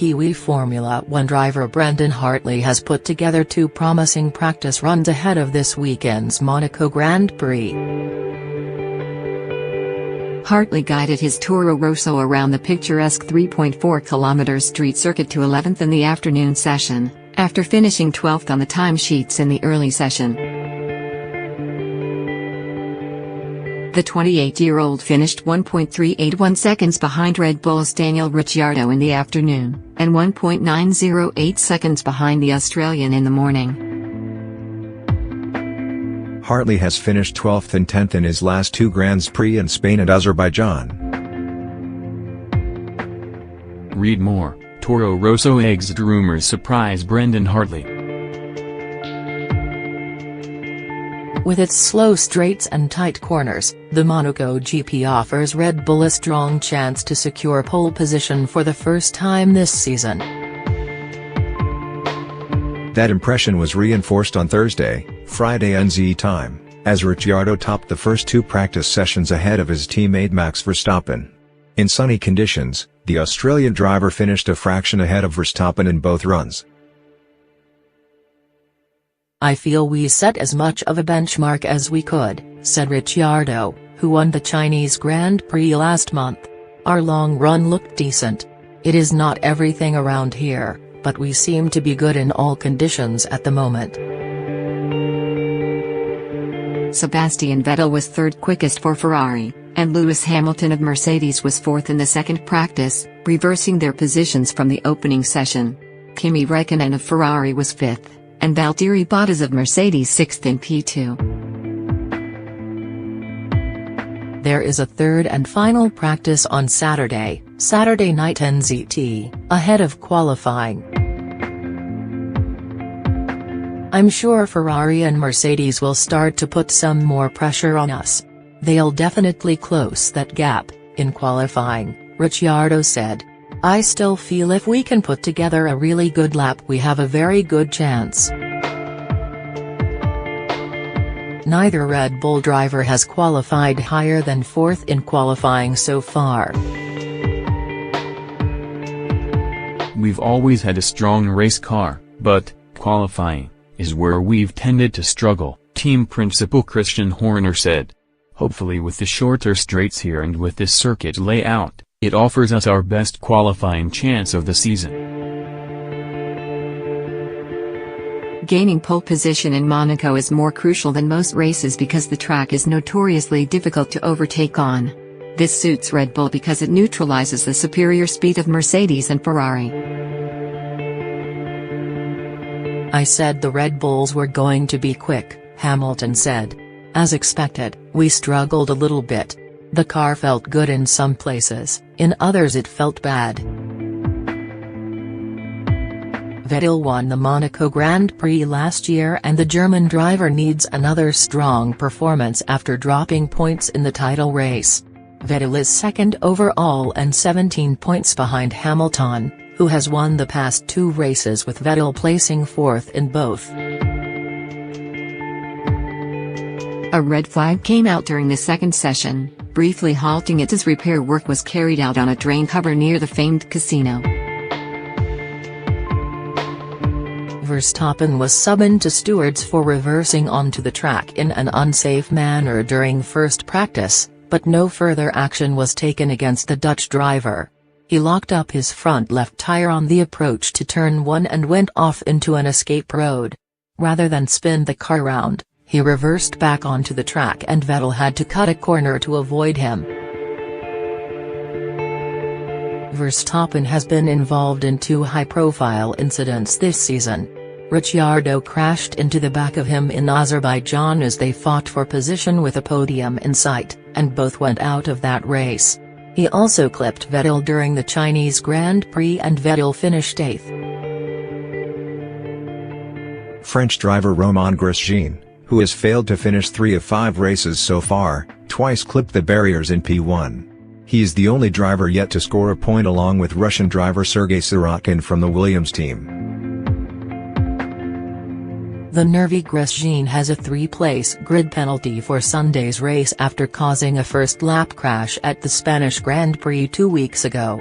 Kiwi Formula One driver Brendon Hartley has put together two promising practice runs ahead of this weekend's Monaco Grand Prix. Hartley guided his Toro Rosso around the picturesque 3.4-kilometer street circuit to 11th in the afternoon session, after finishing 12th on the timesheets in the early session. The 28-year-old finished 1.381 seconds behind Red Bull's Daniel Ricciardo in the afternoon, and 1.908 seconds behind the Australian in the morning. Hartley has finished 12th and 10th in his last two Grands Prix in Spain and Azerbaijan. Read more: Toro Rosso exit rumors surprise Brendon Hartley. With its slow straights and tight corners, the Monaco GP offers Red Bull a strong chance to secure pole position for the first time this season. That impression was reinforced on Thursday, Friday NZ time, as Ricciardo topped the first two practice sessions ahead of his teammate Max Verstappen. In sunny conditions, the Australian driver finished a fraction ahead of Verstappen in both runs. "I feel we set as much of a benchmark as we could," said Ricciardo, who won the Chinese Grand Prix last month. "Our long run looked decent. It is not everything around here, but we seem to be good in all conditions at the moment." Sebastian Vettel was third quickest for Ferrari, and Lewis Hamilton of Mercedes was fourth in the second practice, reversing their positions from the opening session. Kimi Räikkönen of Ferrari was fifth, and Valtteri Bottas of Mercedes sixth in P2. There is a third and final practice on Saturday night NZT, ahead of qualifying. "I'm sure Ferrari and Mercedes will start to put some more pressure on us. They'll definitely close that gap in qualifying," Ricciardo said. "I still feel if we can put together a really good lap we have a very good chance." Neither Red Bull driver has qualified higher than fourth in qualifying so far. "We've always had a strong race car, but qualifying is where we've tended to struggle," team principal Christian Horner said. "Hopefully with the shorter straights here and with this circuit layout, it offers us our best qualifying chance of the season." Gaining pole position in Monaco is more crucial than most races because the track is notoriously difficult to overtake on. This suits Red Bull because it neutralizes the superior speed of Mercedes and Ferrari. "I said the Red Bulls were going to be quick," Hamilton said. "As expected, we struggled a little bit. The car felt good in some places, in others it felt bad." Vettel won the Monaco Grand Prix last year and the German driver needs another strong performance after dropping points in the title race. Vettel is second overall and 17 points behind Hamilton, who has won the past two races with Vettel placing fourth in both. A red flag came out during the second session, briefly halting it as repair work was carried out on a drain cover near the famed casino. Verstappen was summoned to stewards for reversing onto the track in an unsafe manner during first practice, but no further action was taken against the Dutch driver. He locked up his front left tire on the approach to turn 1 and went off into an escape road. Rather than spin the car round, he reversed back onto the track and Vettel had to cut a corner to avoid him. Verstappen has been involved in two high-profile incidents this season. Ricciardo crashed into the back of him in Azerbaijan as they fought for position with a podium in sight, and both went out of that race. He also clipped Vettel during the Chinese Grand Prix and Vettel finished 8th. French driver Romain Grosjean, who has failed to finish 3 of 5 races so far, twice clipped the barriers in P1. He is the only driver yet to score a point along with Russian driver Sergei Sorokin from the Williams team. The nervy Grosjean has a 3-place grid penalty for Sunday's race after causing a first-lap crash at the Spanish Grand Prix 2 weeks ago.